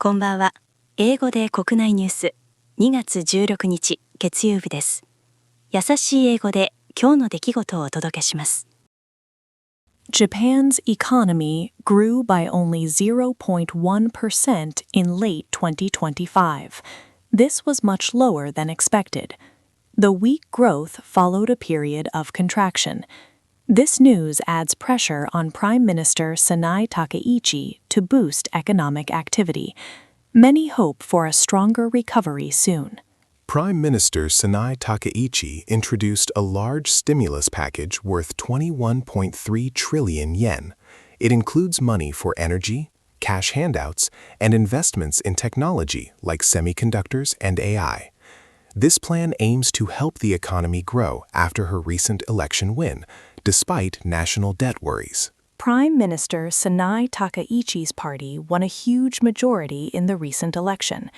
こんばんは。英語で国内ニュース2月16日月曜日です。優しい英語で今日の出来事をお届けします。Japan's economy grew by only 0.1% in late 2025. This was much lower than expected. The weak growth followed a period of contraction. This news adds pressure on Prime Minister Sanai Takaichi to boost economic activity. Many hope for a stronger recovery soon. Prime Minister Sanai Takaichi introduced a large stimulus package worth 21.3 trillion yen. It includes money for energy, cash handouts, and investments in technology like semiconductors and AI. This plan aims to help the economy grow after her recent election win, despite national debt worries. Prime Minister Sanai Takaichi's party won a huge majority in the recent election.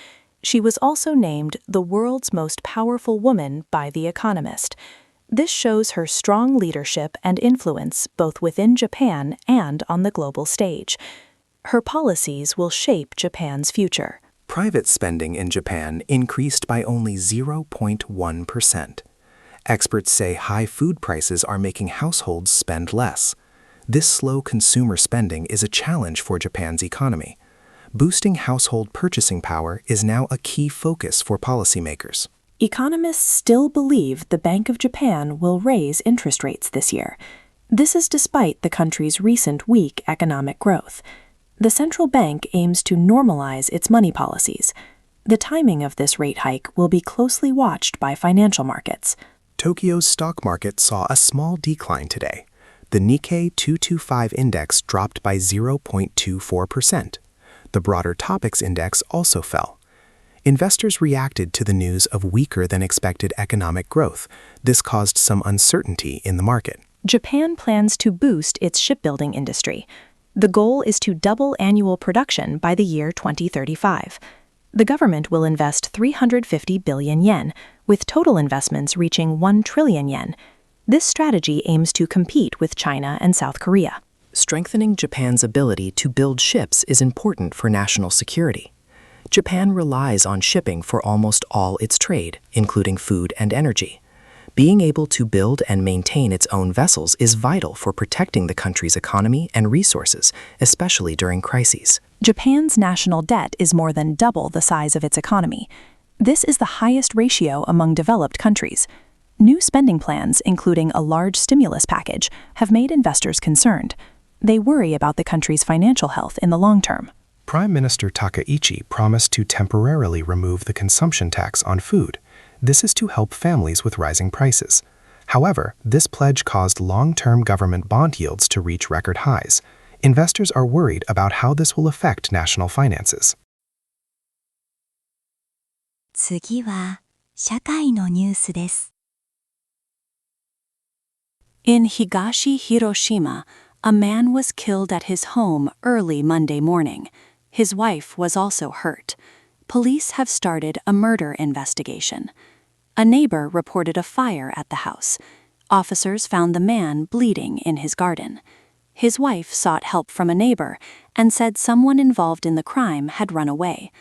She was also named the world's most powerful woman by The Economist. This shows her strong leadership and influence both within Japan and on the global stage. Her policies will shape Japan's future. Private spending in Japan increased by only 0.1%. Experts say high food prices are making households spend less. This slow consumer spending is a challenge for Japan's economy. Boosting household purchasing power is now a key focus for policymakers. Economists still believe the Bank of Japan will raise interest rates this year. This is despite the country's recent weak economic growth. The central bank aims to normalize its money policies. The timing of this rate hike will be closely watched by financial markets. Tokyo's stock market saw a small decline today. The Nikkei 225 index dropped by 0.24%. The broader Topics index also fell. Investors reacted to the news of weaker than expected economic growth. This caused some uncertainty in the market. Japan plans to boost its shipbuilding industry. The goal is to double annual production by the year 2035. The government will invest 350 billion yen, with total investments reaching 1 trillion yen. This strategy aims to compete with China and South Korea. Strengthening Japan's ability to build ships is important for national security. Japan relies on shipping for almost all its trade, including food and energy. Being able to build and maintain its own vessels is vital for protecting the country's economy and resources, especially during crises. Japan's national debt is more than double the size of its economy. This is the highest ratio among developed countries. New spending plans, including a large stimulus package, have made investors concerned. They worry about the country's financial health in the long term. Prime Minister Takaichi promised to temporarily remove the consumption tax on food. This is to help families with rising prices. However, this pledge caused long-term government bond yields to reach record highs. Investors are worried about how this will affect national finances. 次は社会のニュースです。In Higashi Hiroshima, a man was killed at his home early Monday morning. His wife was also hurt. Police have started a murder investigation. A neighbor reported a fire at the house. Officers found the man bleeding in his garden. His wife sought help from a neighbor and said someone involved in the crime had run away.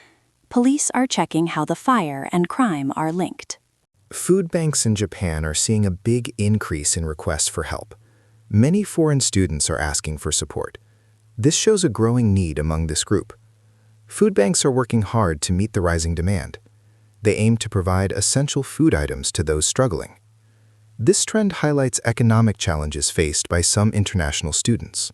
Police are checking how the fire and crime are linked. Food banks in Japan are seeing a big increase in requests for help. Many foreign students are asking for support. This shows a growing need among this group. Food banks are working hard to meet the rising demand. They aim to provide essential food items to those struggling. This trend highlights economic challenges faced by some international students.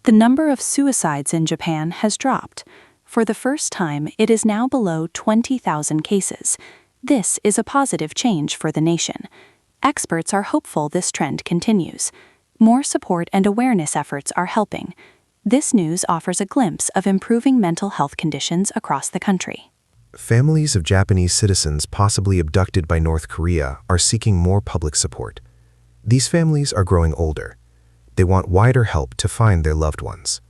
The number of suicides in Japan has dropped. For the first time, it is now below 20,000 cases. This is a positive change for the nation. Experts are hopeful this trend continues. More support and awareness efforts are helping. This news offers a glimpse of improving mental health conditions across the country. Families of Japanese citizens possibly abducted by North Korea are seeking more public support. These families are growing older. They want wider help to find their loved ones.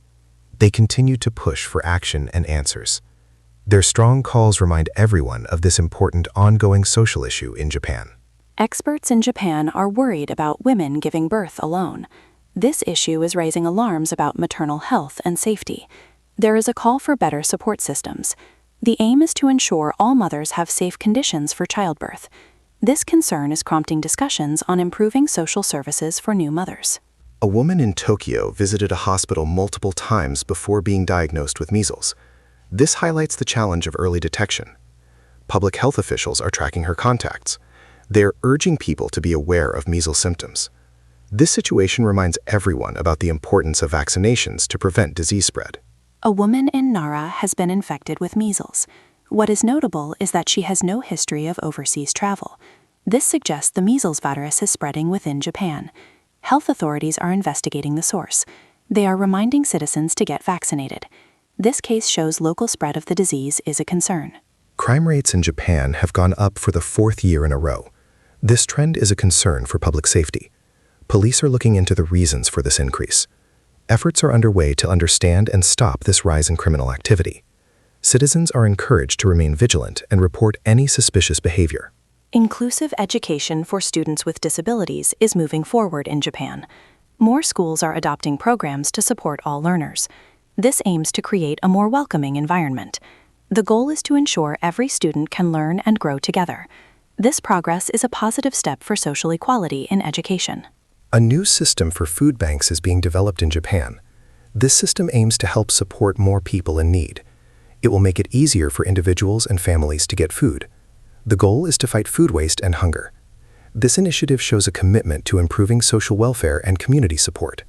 They continue to push for action and answers. Their strong calls remind everyone of this important ongoing social issue in Japan. Experts in Japan are worried about women giving birth alone. This issue is raising alarms about maternal health and safety. There is a call for better support systems. The aim is to ensure all mothers have safe conditions for childbirth. This concern is prompting discussions on improving social services for new mothers. A woman in Tokyo visited a hospital multiple times before being diagnosed with measles. This highlights the challenge of early detection. Public health officials are tracking her contacts. They're urging people to be aware of measles symptoms. This situation reminds everyone about the importance of vaccinations to prevent disease spread. A woman in Nara has been infected with measles. What is notable is that she has no history of overseas travel. This suggests the measles virus is spreading within Japan. Health authorities are investigating the source. They are reminding citizens to get vaccinated. This case shows local spread of the disease is a concern. Crime rates in Japan have gone up for the 4th year in a row. This trend is a concern for public safety. Police are looking into the reasons for this increase. Efforts are underway to understand and stop this rise in criminal activity. Citizens are encouraged to remain vigilant and report any suspicious behavior. Inclusive education for students with disabilities is moving forward in Japan. More schools are adopting programs to support all learners. This aims to create a more welcoming environment. The goal is to ensure every student can learn and grow together. This progress is a positive step for social equality in education. A new system for food banks is being developed in Japan. This system aims to help support more people in need. It will make it easier for individuals and families to get food. The goal is to fight food waste and hunger. This initiative shows a commitment to improving social welfare and community support.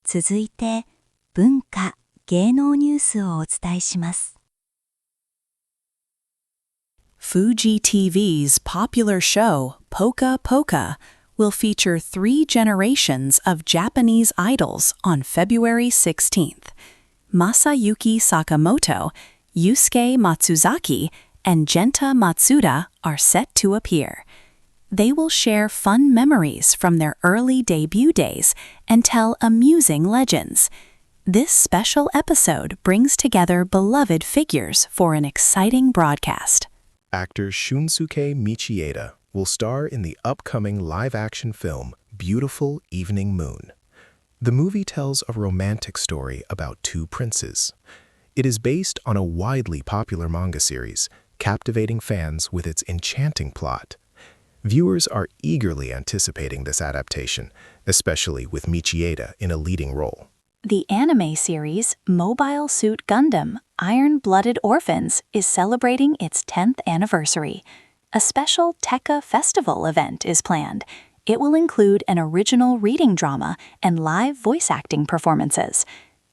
続いて、文化・芸能ニュースをお伝えします。Fuji TV's popular show, Poka Poka, will feature 3 generations of Japanese idols on February 16th. Masayuki Sakamoto, Yusuke Matsuzaki, and Genta Matsuda are set to appear. They will share fun memories from their early debut days and tell amusing legends. This special episode brings together beloved figures for an exciting broadcast. Actor Shunsuke Michieda will star in the upcoming live-action film Beautiful Evening Moon. The movie tells a romantic story about 2 princes. It is based on a widely popular manga series, captivating fans with its enchanting plot. Viewers are eagerly anticipating this adaptation, especially with Michieda in a leading role. The anime series Mobile Suit Gundam Iron-Blooded Orphans is celebrating its 10th anniversary. A special Tekka Festival event is planned. It will include an original reading drama and live voice acting performances.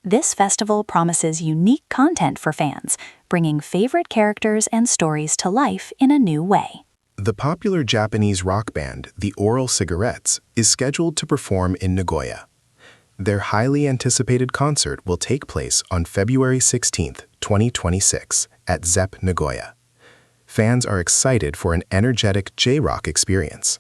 This festival promises unique content for fans, bringing favorite characters and stories to life in a new way. The popular Japanese rock band, the Oral Cigarettes, is scheduled to perform in Nagoya. Their highly anticipated concert will take place on February 16, 2026, at ZEP Nagoya. Fans are excited for an energetic J-rock experience.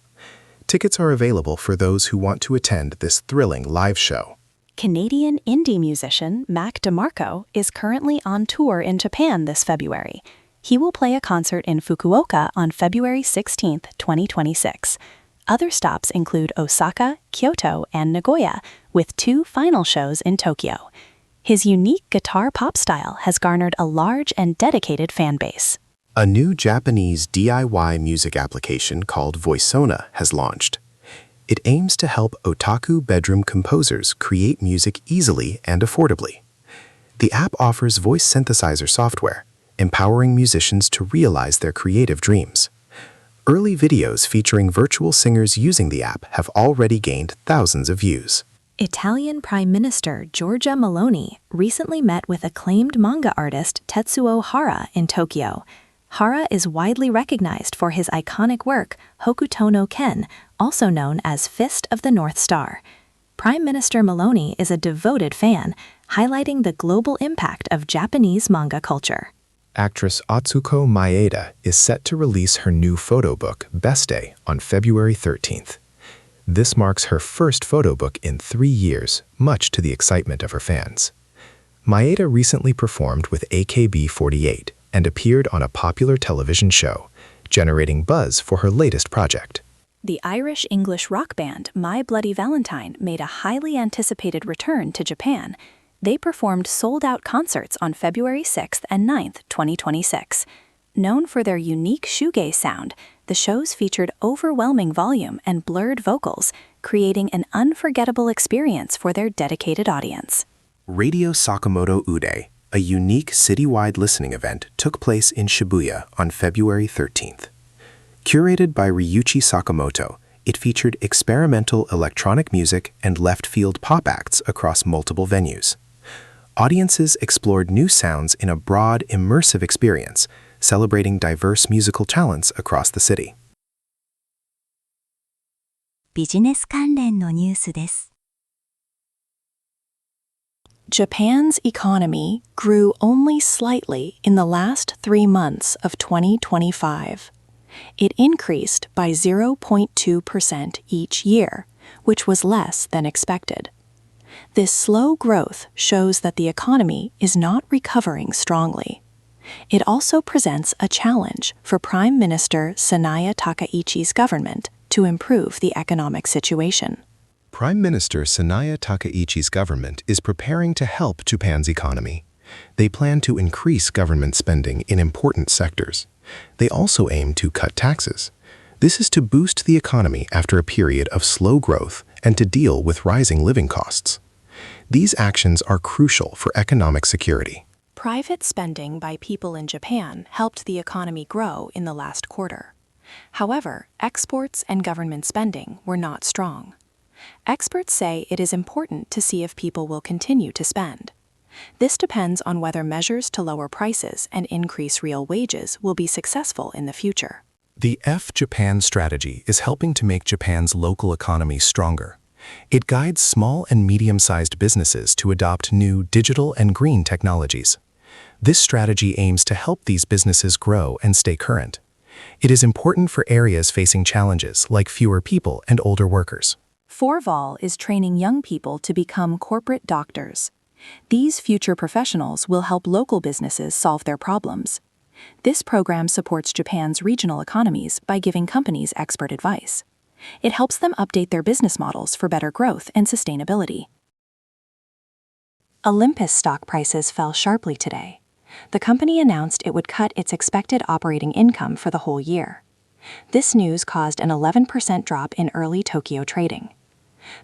Tickets are available for those who want to attend this thrilling live show. Canadian indie musician Mac DeMarco is currently on tour in Japan this February. He will play a concert in Fukuoka on February 16, 2026. Other stops include Osaka, Kyoto, and Nagoya, with 2 final shows in Tokyo. His unique guitar pop style has garnered a large and dedicated fan base. A new Japanese DIY music application called Voicona has launched. It aims to help otaku bedroom composers create music easily and affordably. The app offers voice synthesizer software, empowering musicians to realize their creative dreams. Early videos featuring virtual singers using the app have already gained thousands of views. Italian Prime Minister Giorgia Meloni recently met with acclaimed manga artist Tetsuo Hara in Tokyo. Hara is widely recognized for his iconic work, Hokuto no Ken, also known as Fist of the North Star. Prime Minister Meloni is a devoted fan, highlighting the global impact of Japanese manga culture. Actress Atsuko Maeda is set to release her new photo book, Best Day, on February 13th. This marks her first photo book in 3 years, much to the excitement of her fans. Maeda recently performed with AKB48 and appeared on a popular television show, generating buzz for her latest project. The Irish-English rock band My Bloody Valentine made a highly anticipated return to Japan. They performed sold-out concerts on February 6th and 9th, 2026. Known for their unique shoegaze sound, the shows featured overwhelming volume and blurred vocals, creating an unforgettable experience for their dedicated audience. Radio Sakamoto Ude, a unique citywide listening event, took place in Shibuya on February 13th. Curated by Ryuichi Sakamoto, it featured experimental electronic music and left-field pop acts across multiple venues. Audiences explored new sounds in a broad, immersive experience, celebrating diverse musical talents across the city. ビジネス関連のニュースです。Japan's economy grew only slightly in the last 3 months of 2025. It increased by 0.2% each year, which was less than expected. This slow growth shows that the economy is not recovering strongly. It also presents a challenge for Prime Minister Sanaya Takaichi's government to improve the economic situation. Prime Minister Sanaya Takaichi's government is preparing to help Japan's economy. They plan to increase government spending in important sectors. They also aim to cut taxes. This is to boost the economy after a period of slow growth and to deal with rising living costs. These actions are crucial for economic security. Private spending by people in Japan helped the economy grow in the last quarter. However, exports and government spending were not strong. Experts say it is important to see if people will continue to spend. This depends on whether measures to lower prices and increase real wages will be successful in the future. The F-Japan strategy is helping to make Japan's local economy stronger. It guides small and medium-sized businesses to adopt new digital and green technologies. This strategy aims to help these businesses grow and stay current. It is important for areas facing challenges like fewer people and older workers. Forval is training young people to become corporate doctors. These future professionals will help local businesses solve their problems. This program supports Japan's regional economies by giving companies expert advice. It helps them update their business models for better growth and sustainability. Olympus stock prices fell sharply today. The company announced it would cut its expected operating income for the whole year. This news caused an 11% drop in early Tokyo trading.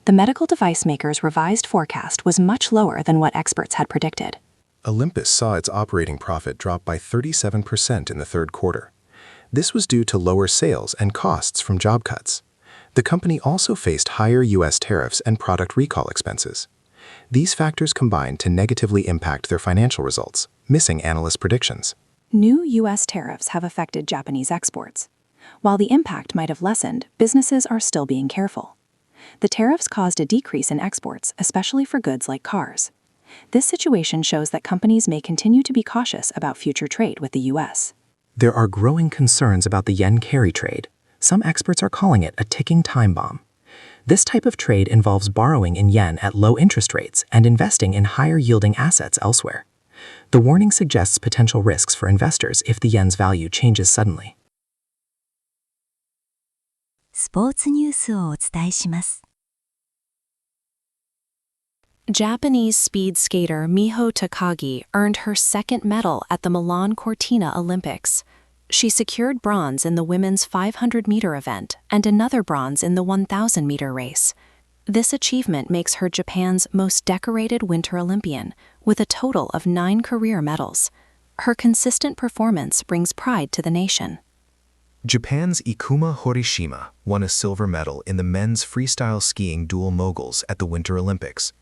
The medical device maker's revised forecast was much lower than what experts had predicted. Olympus saw its operating profit drop by 37% in the third quarter. This was due to lower sales and costs from job cuts. The company also faced higher U.S. tariffs and product recall expenses. These factors combined to negatively impact their financial results, missing analyst predictions. New U.S. tariffs have affected Japanese exports. While the impact might have lessened, businesses are still being careful. The tariffs caused a decrease in exports, especially for goods like cars. This situation shows that companies may continue to be cautious about future trade with the U.S. There are growing concerns about the yen carry trade. Some experts are calling it a ticking time bomb. This type of trade involves borrowing in yen at low interest rates and investing in higher-yielding assets elsewhere. The warning suggests potential risks for investors if the yen's value changes suddenly. スポーツニュースをお伝えします。Japanese speed skater Miho Takagi earned her second medal at the Milan Cortina Olympics. She secured bronze in the women's 500-meter event and another bronze in the 1,000-meter race. This achievement makes her Japan's most decorated Winter Olympian, with a total of 9 career medals. Her consistent performance brings pride to the nation. Japan's Ikuma Horishima won a silver medal in the men's freestyle skiing dual moguls at the Winter Olympics.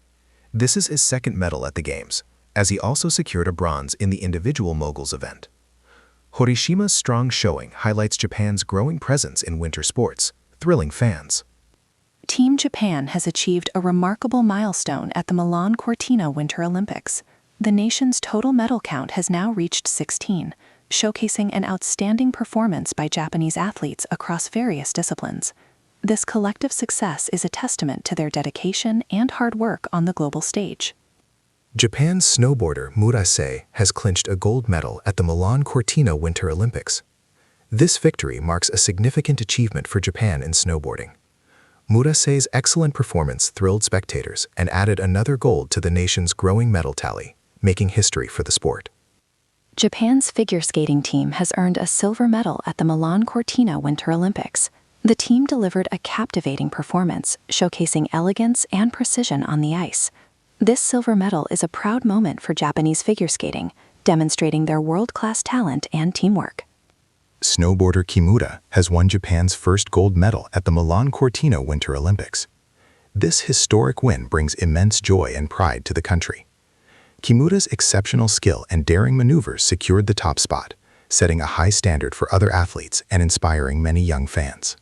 This is his second medal at the Games, as he also secured a bronze in the individual moguls event. Horishima's strong showing highlights Japan's growing presence in winter sports, thrilling fans. Team Japan has achieved a remarkable milestone at the Milan Cortina Winter Olympics. The nation's total medal count has now reached 16, showcasing an outstanding performance by Japanese athletes across various disciplines. This collective success is a testament to their dedication and hard work on the global stage. Japan's snowboarder Murase has clinched a gold medal at the Milan Cortina Winter Olympics. This victory marks a significant achievement for Japan in snowboarding. Murase's excellent performance thrilled spectators and added another gold to the nation's growing medal tally, making history for the sport. Japan's figure skating team has earned a silver medal at the Milan Cortina Winter Olympics. The team delivered a captivating performance, showcasing elegance and precision on the ice. This silver medal is a proud moment for Japanese figure skating, demonstrating their world-class talent and teamwork. Snowboarder Kimura has won Japan's first gold medal at the Milan Cortina Winter Olympics. This historic win brings immense joy and pride to the country. Kimura's exceptional skill and daring maneuvers secured the top spot, setting a high standard for other athletes and inspiring many young fans.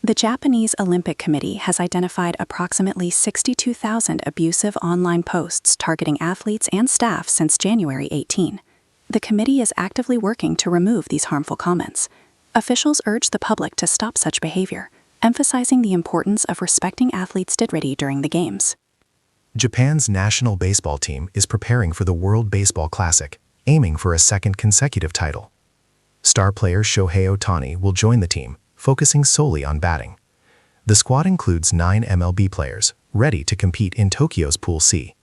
The Japanese Olympic Committee has identified approximately 62,000 abusive online posts targeting athletes and staff since January 18. The committee is actively working to remove these harmful comments. Officials urge the public to stop such behavior, emphasizing the importance of respecting athletes' dignity during the Games. Japan's national baseball team is preparing for the World Baseball Classic, aiming for a second consecutive title. Star player Shohei Ohtani will join the team, focusing solely on batting. The squad includes 9 MLB players, ready to compete in Tokyo's Pool C.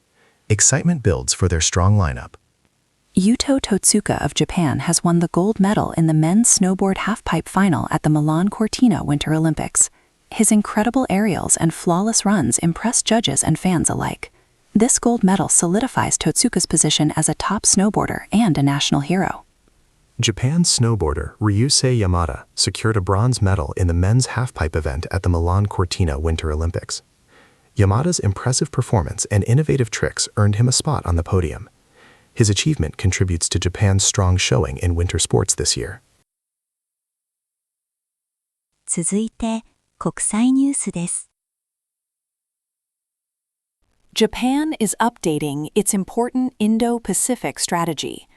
Excitement builds for their strong lineup. Yuto Totsuka of Japan has won the gold medal in the men's snowboard halfpipe final at the Milan Cortina Winter Olympics. His incredible aerials and flawless runs impress judges and fans alike. This gold medal solidifies Totsuka's position as a top snowboarder and a national hero. Japan's snowboarder Ryusei Yamada secured a bronze medal in the men's halfpipe event at the Milan Cortina Winter Olympics. Yamada's impressive performance and innovative tricks earned him a spot on the podium. His achievement contributes to Japan's strong showing in winter sports this year. 続いて、国際ニュースです。Japan is updating its important Indo-Pacific strategy.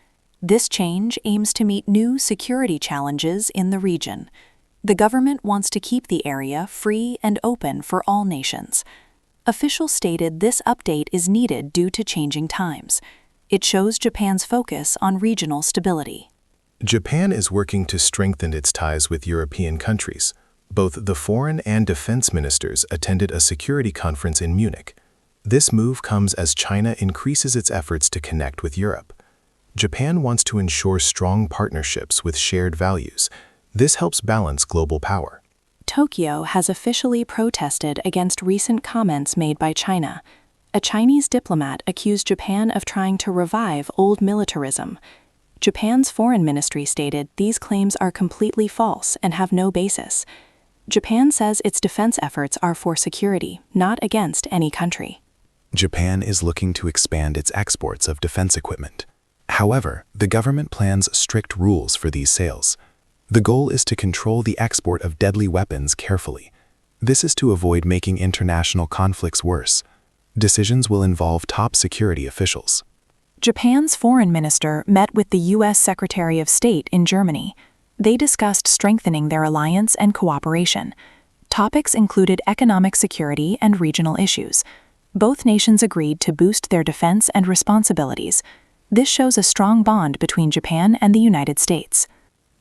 This change aims to meet new security challenges in the region. The government wants to keep the area free and open for all nations. Officials stated this update is needed due to changing times. It shows Japan's focus on regional stability. Japan is working to strengthen its ties with European countries. Both the foreign and defense ministers attended a security conference in Munich. This move comes as China increases its efforts to connect with Europe. Japan wants to ensure strong partnerships with shared values. This helps balance global power. Tokyo has officially protested against recent comments made by China. A Chinese diplomat accused Japan of trying to revive old militarism. Japan's foreign ministry stated these claims are completely false and have no basis. Japan says its defense efforts are for security, not against any country. Japan is looking to expand its exports of defense equipment. However, the government plans strict rules for these sales. The goal is to control the export of deadly weapons carefully. This is to avoid making international conflicts worse. Decisions will involve top security officials. Japan's foreign minister met with the U.S. Secretary of State in Germany. They discussed strengthening their alliance and cooperation. Topics included economic security and regional issues. Both nations agreed to boost their defense and responsibilities. This shows a strong bond between Japan and the United States.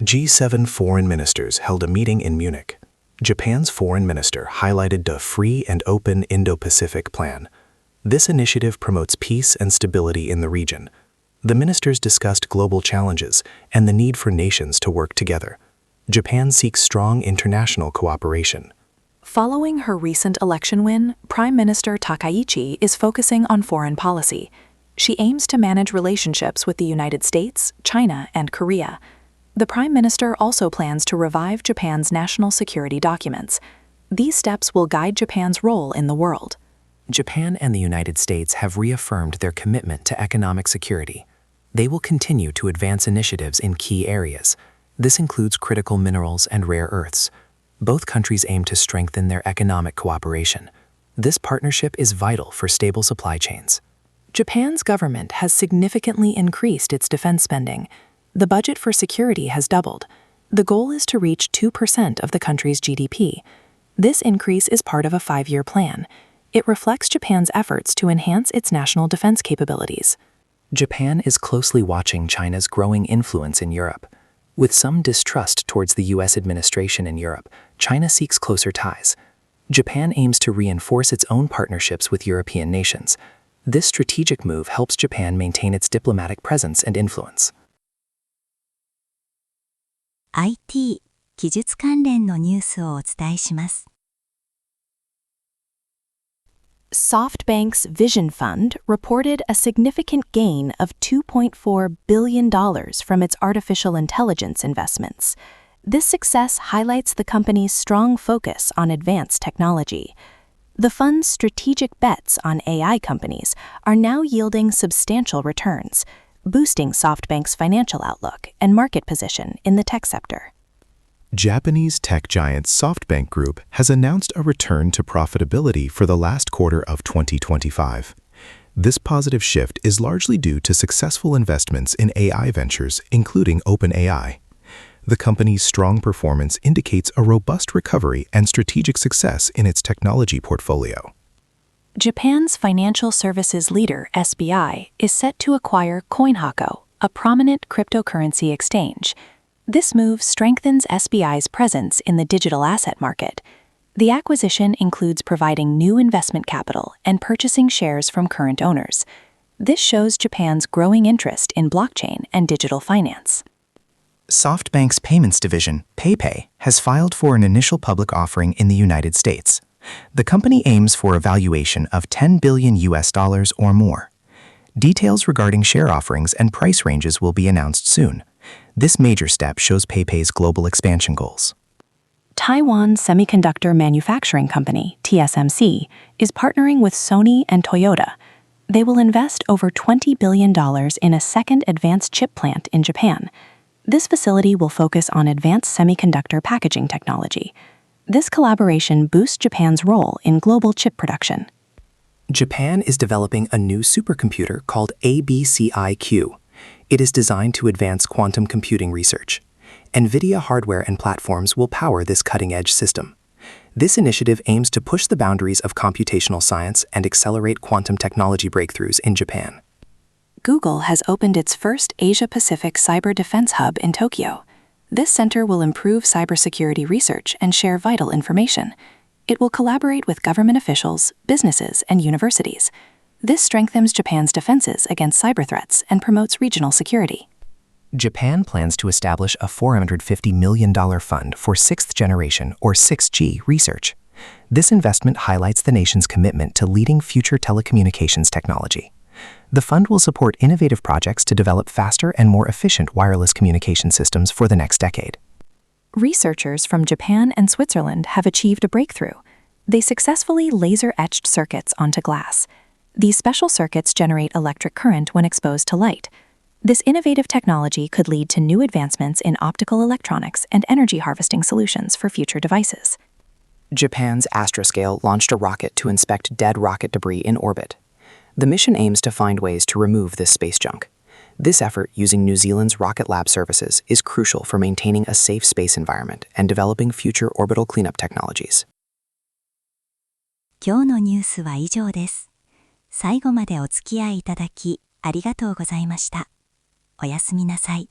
G7 foreign ministers held a meeting in Munich. Japan's foreign minister highlighted the Free and Open Indo-Pacific Plan. This initiative promotes peace and stability in the region. The ministers discussed global challenges and the need for nations to work together. Japan seeks strong international cooperation. Following her recent election win, Prime Minister Takaichi is focusing on foreign policy. She aims to manage relationships with the United States, China, and Korea. The Prime Minister also plans to revive Japan's national security documents. These steps will guide Japan's role in the world. Japan and the United States have reaffirmed their commitment to economic security. They will continue to advance initiatives in key areas. This includes critical minerals and rare earths. Both countries aim to strengthen their economic cooperation. This partnership is vital for stable supply chains. Japan's government has significantly increased its defense spending. The budget for security has doubled. The goal is to reach 2% of the country's GDP. This increase is part of a 5-year plan. It reflects Japan's efforts to enhance its national defense capabilities. Japan is closely watching China's growing influence in Europe. With some distrust towards the U.S. administration in Europe, China seeks closer ties. Japan aims to reinforce its own partnerships with European nations. This strategic move helps Japan maintain its diplomatic presence and influence. IT 技術関連のニュースをお伝えします。SoftBank's Vision Fund reported a significant gain of $2.4 billion from its artificial intelligence investments. This success highlights the company's strong focus on advanced technology. The fund's strategic bets on AI companies are now yielding substantial returns, boosting SoftBank's financial outlook and market position in the tech sector. Japanese tech giant SoftBank Group has announced a return to profitability for the last quarter of 2025. This positive shift is largely due to successful investments in AI ventures, including OpenAI. The company's strong performance indicates a robust recovery and strategic success in its technology portfolio. Japan's financial services leader, SBI, is set to acquire CoinHako, a prominent cryptocurrency exchange. This move strengthens SBI's presence in the digital asset market. The acquisition includes providing new investment capital and purchasing shares from current owners. This shows Japan's growing interest in blockchain and digital finance. SoftBank's payments division, PayPay, has filed for an initial public offering in the United States. The company aims for a valuation of $10 billion or more. Details regarding share offerings and price ranges will be announced soon. This major step shows PayPay's global expansion goals. Taiwan Semiconductor Manufacturing Company, TSMC, is partnering with Sony and Toyota. They will invest over $20 billion in a second advanced chip plant in Japan. This facility will focus on advanced semiconductor packaging technology. This collaboration boosts Japan's role in global chip production. Japan is developing a new supercomputer called ABCIQ. It is designed to advance quantum computing research. NVIDIA hardware and platforms will power this cutting-edge system. This initiative aims to push the boundaries of computational science and accelerate quantum technology breakthroughs in Japan. Google has opened its first Asia-Pacific Cyber Defense Hub in Tokyo. This center will improve cybersecurity research and share vital information. It will collaborate with government officials, businesses, and universities. This strengthens Japan's defenses against cyber threats and promotes regional security. Japan plans to establish a $450 million fund for sixth-generation or 6G research. This investment highlights the nation's commitment to leading future telecommunications technology. The fund will support innovative projects to develop faster and more efficient wireless communication systems for the next decade. Researchers from Japan and Switzerland have achieved a breakthrough. They successfully laser-etched circuits onto glass. These special circuits generate electric current when exposed to light. This innovative technology could lead to new advancements in optical electronics and energy harvesting solutions for future devices. Japan's Astroscale launched a rocket to inspect dead rocket debris in orbit. The mission aims to find ways to remove this space junk. This effort, using New Zealand's Rocket Lab services, is crucial for maintaining a safe space environment and developing future orbital cleanup technologies. 今日のニュースは以上です。最後までお付き合いいただきありがとうございました。おやすみなさい。